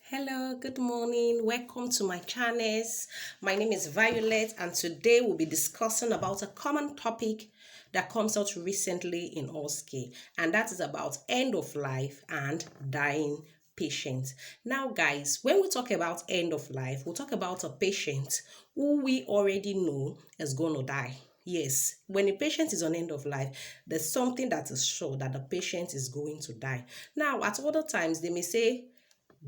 Hello, good morning. Welcome to my channels. My name is Violet, and today we'll be discussing about a common topic that comes out recently in OSCE, and that is about end of life and dying patients. Now, guys, when we talk about end of life, we'll talk about a patient who we already know is going to die. Yes, when a patient is on end of life, there's something that is sure that the patient is going to die. Now, at other times, they may say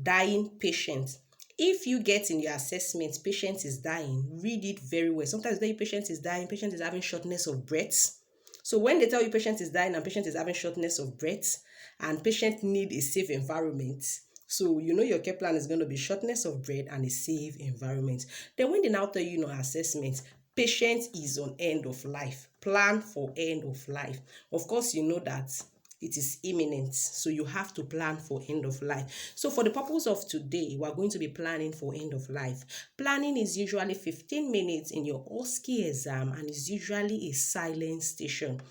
dying patient. If you get in your assessment patient is dying, read it very well. Sometimes the patient is dying, patient is having shortness of breath. So when they tell you patient is dying and patient is having shortness of breath and patient need a safe environment, so you know your care plan is going to be shortness of breath and a safe environment. Then when they now tell you assessment, patient is on end of life, plan for end of life. Of course, you know that it is imminent, so you have to plan for end of life. So for the purpose of today, we are going to be planning for end of life. Planning is usually 15 minutes in your OSCE exam and is usually a silent station.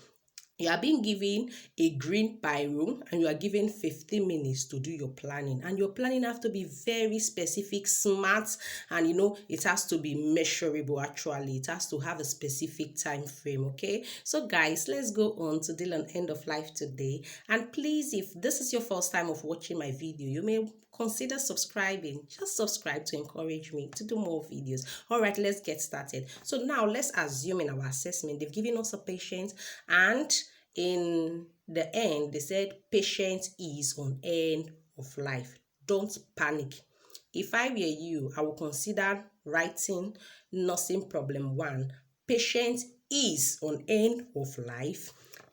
You are being given a green biro and you are given 15 minutes to do your planning, and your planning have to be very specific, smart, and it has to be measurable. Actually, it has to have a specific time frame. Okay, so guys, let's go on to deal on end of life today. And please, if this is your first time of watching my video, you may consider subscribing. Just subscribe to encourage me to do more videos. All right, let's get started. So now let's assume in our assessment they've given us a patient, and in the end they said patient is on end of life. Don't panic. If I were you, I will consider writing nursing problem 1. Patient is on end of life,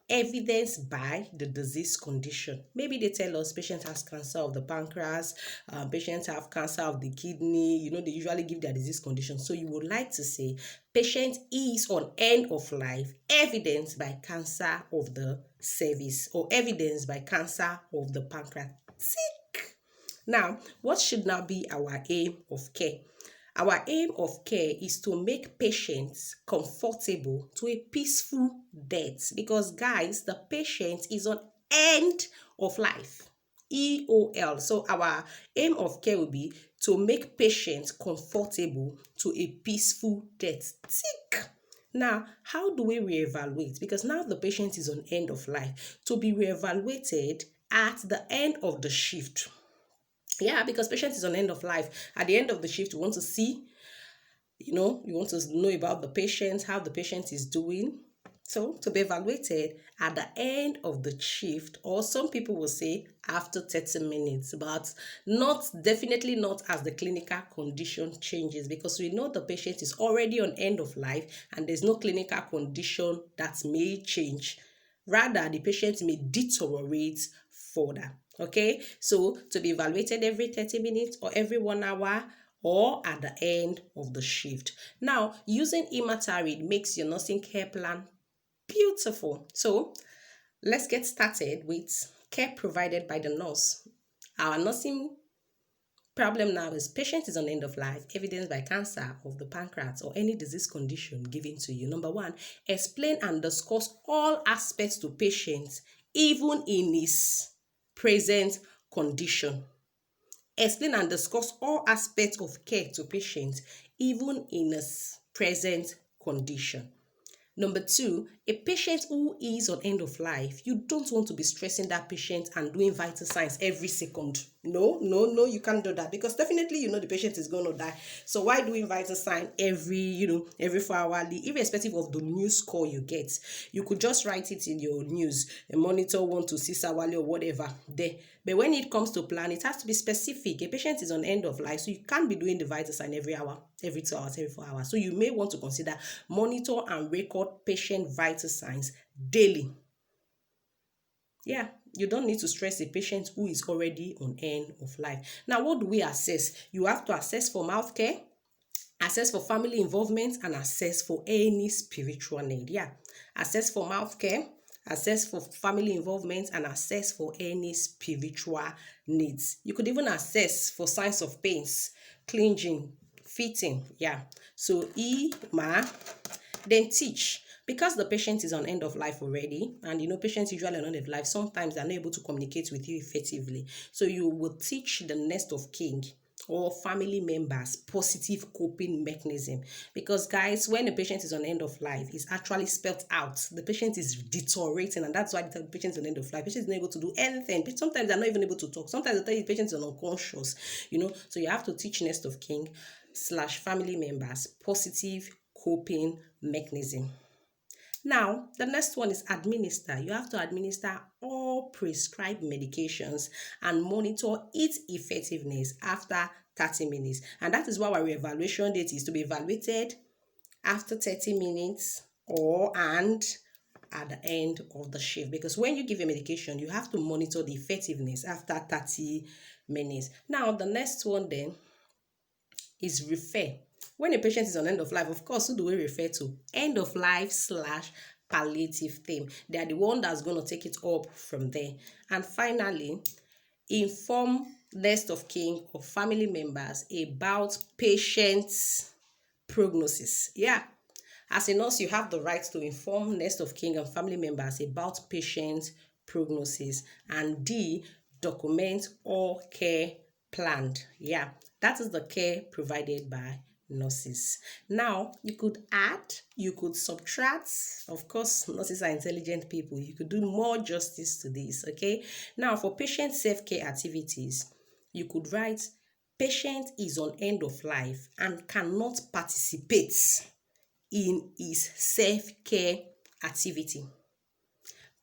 evidenced by the disease condition. Maybe they tell us patient has cancer of the pancreas, patients have cancer of the kidney. They usually give their disease condition. So you would like to say patient is on end of life, evidenced by cancer of the cervix or evidenced by cancer of the pancreas. Now, what should now be our aim of care? Our aim of care is to make patients comfortable to a peaceful death, because guys, the patient is on end of life. EOL. So our aim of care will be to make patients comfortable to a peaceful death. Now, how do we reevaluate? Because now the patient is on end of life. To be reevaluated at the end of the shift. Yeah, because patient is on end of life. At the end of the shift, you want to see, you want to know about the patient, how the patient is doing. So to be evaluated at the end of the shift, or some people will say after 30 minutes, but definitely not as the clinical condition changes, because we know the patient is already on end of life and there's no clinical condition that may change. Rather, the patient may deteriorate further. Okay, so to be evaluated every 30 minutes or every 1 hour or at the end of the shift. Now, using imagery makes your nursing care plan beautiful. So let's get started with care provided by the nurse. Our nursing problem now is patient is on end of life, evidenced by cancer of the pancreas or any disease condition given to you. Number 1, explain and discuss all aspects to patients, even in his present condition. Explain and discuss all aspects of care to patients, even in his present condition. Number 2, a patient who is on end of life, you don't want to be stressing that patient and doing vital signs every second. No, you can't do that, because definitely the patient is going to die. So why doing vital sign every 4 hourly, irrespective of the news call you get? You could just write it in your news, a monitor 1 to 6 hourly or whatever there. But when it comes to plan, it has to be specific. A patient is on end of life, so you can't be doing the vital sign every hour, every 2 hours, every 4 hours. So you may want to consider monitor and record patient vital signs daily. Yeah, you don't need to stress a patient who is already on end of life. Now, what do we assess? You have to assess for mouth care, assess for family involvement, and assess for any spiritual need. Yeah, assess for mouth care, assess for family involvement, and assess for any spiritual needs. You could even assess for signs of pains, cleansing, fitting. Yeah, so then teach. Because the patient is on end of life already, and patients usually on end of life, sometimes they're not able to communicate with you effectively. So you will teach the next of kin or family members positive coping mechanism. Because guys, when a patient is on end of life, it's actually spelled out. The patient is deteriorating, and that's why the patient is on end of life. Patient is not able to do anything. Sometimes they're not even able to talk. Sometimes they tell you the patient is unconscious, so you have to teach next of kin / family members positive coping mechanism. Now, the next one is administer. You have to administer all prescribed medications and monitor its effectiveness after 30 minutes. And that is why our evaluation date is to be evaluated after 30 minutes and at the end of the shift. Because when you give a medication, you have to monitor the effectiveness after 30 minutes. Now, the next one then is refer. When a patient is on end of life, of course, who do we refer to? End of life / palliative team. They are the one that's going to take it up from there. And finally, inform next of kin or family members about patient's prognosis. Yeah. As a nurse, you have the right to inform next of kin and family members about patient prognosis. And D, document all care planned. Yeah, that is the care provided by nurses. Now, you could add, you could subtract. Of course, nurses are intelligent people. You could do more justice to this, okay? Now, for patient self-care activities, you could write, patient is on end of life and cannot participate in his self-care activity.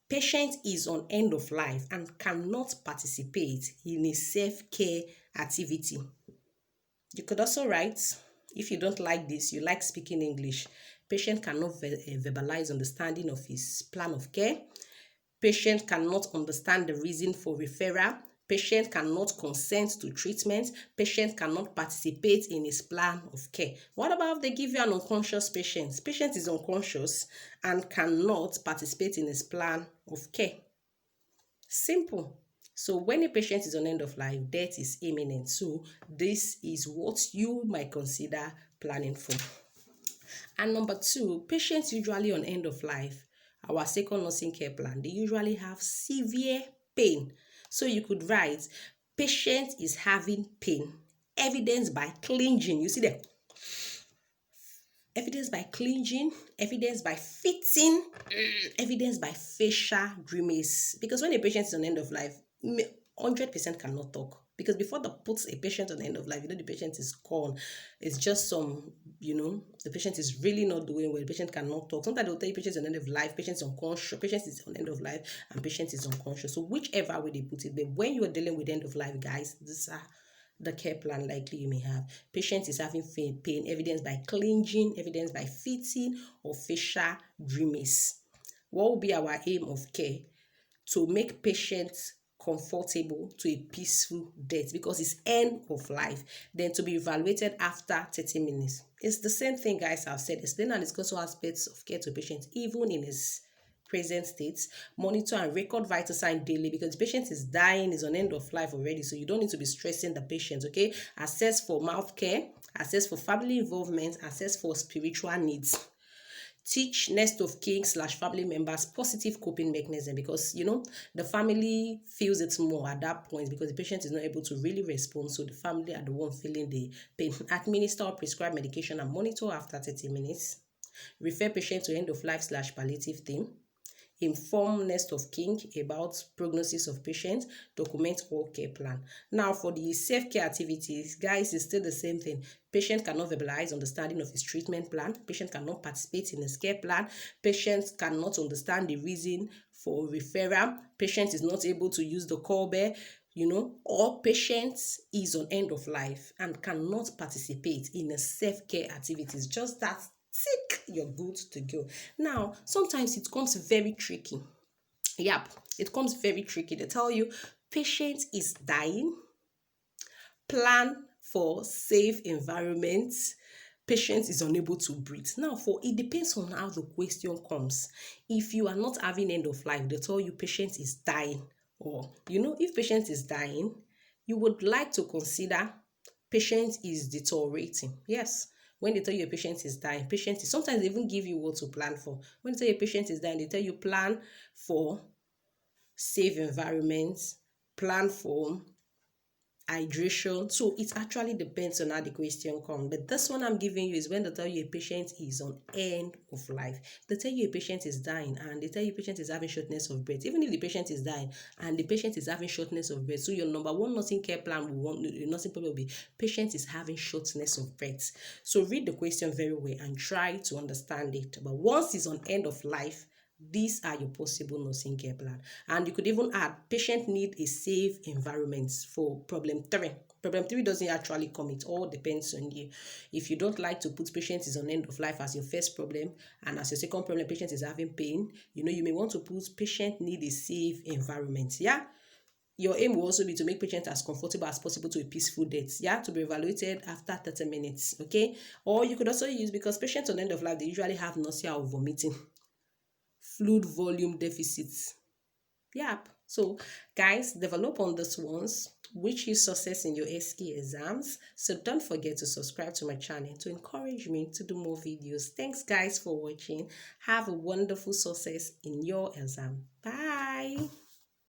Patient is on end of life and cannot participate in a self-care activity. You could also write, if you don't like this, you like speaking English, patient cannot verbalize understanding of his plan of care. Patient cannot understand the reason for referral. Patient cannot consent to treatment. Patient cannot participate in his plan of care. What about if they give you an unconscious patient? Patient is unconscious and cannot participate in his plan of care. Simple. So when a patient is on end of life, death is imminent. So this is what you might consider planning for. And number 2, patients usually on end of life, our second nursing care plan, they usually have severe pain. So you could write, patient is having pain, evidence by clenching. You see that? Evidence by clenching, evidence by fitting, evidence by facial grimace. Because when a patient is on end of life, 100% cannot talk. Because before they put a patient on the end of life, the patient is gone. It's just some, the patient is really not doing well. The patient cannot talk. Sometimes they'll tell you patient is on end of life, patient is unconscious, patient is on end of life, and patient is unconscious. So whichever way they put it, but when you are dealing with end of life, guys, these are the care plan likely you may have. Patient is having pain, evidence by clenching, evidence by fitting, or facial grimace. What will be our aim of care? To make patients comfortable to a peaceful death, because it's end of life. Then to be evaluated after 30 minutes. It's the same thing, guys. I've said explain and discuss all aspects of care to patients, even in his present states. Monitor and record vital signs daily, because the patient is dying, is on end of life already, so you don't need to be stressing the patient. Okay, assess for mouth care, assess for family involvement, assess for spiritual needs. Teach next of kin / family members positive coping mechanism, because the family feels it more at that point, because the patient is not able to really respond, so the family are the one feeling the pain. Administer or prescribe medication and monitor after 30 minutes. Refer patient to end of life / palliative team. Inform next of kin about prognosis of patients. Document all care plan. Now for the self-care activities, guys, it's still the same thing. Patient cannot verbalize understanding of his treatment plan. Patient cannot participate in his care plan. Patient cannot understand the reason for referral. Patient is not able to use the call bell, or patient is on end of life and cannot participate in a self-care activities. Just that, tick, you're good to go. Now, sometimes it comes very tricky. Yep, it comes very tricky. They tell you, patient is dying, plan for safe environment, patient is unable to breathe. Now, it depends on how the question comes. If you are not having end of life, they tell you patient is dying. Or, if patient is dying, you would like to consider patient is deteriorating. Yes. When they tell you a patient is dying, sometimes they even give you what to plan for. When they tell you a patient is dying, they tell you plan for safe environments, plan for hydration. So it actually depends on how the question comes. But this one I'm giving you is when they tell you a patient is on end of life. They tell you a patient is dying and they tell you a patient is having shortness of breath. Even if the patient is dying and the patient is having shortness of breath, so your number one nursing care plan will want, the nursing plan will be patient is having shortness of breath. So read the question very well and try to understand it. But once it's on end of life, these are your possible nursing care plan. And you could even add patient need a safe environment for problem 3. Problem 3 doesn't actually come. It all depends on you. If you don't like to put patient is on end of life as your first problem, and as your second problem, patient is having pain, you may want to put patient need a safe environment. Yeah. Your aim will also be to make patient as comfortable as possible to a peaceful death. Yeah, to be evaluated after 30 minutes. Okay. Or you could also use, because patients on end of life, they usually have nausea or vomiting, fluid volume deficits. Yep. So, guys, develop on these ones, which is success in your OSCE exams. So don't forget to subscribe to my channel to encourage me to do more videos. Thanks, guys, for watching. Have a wonderful success in your exam. Bye.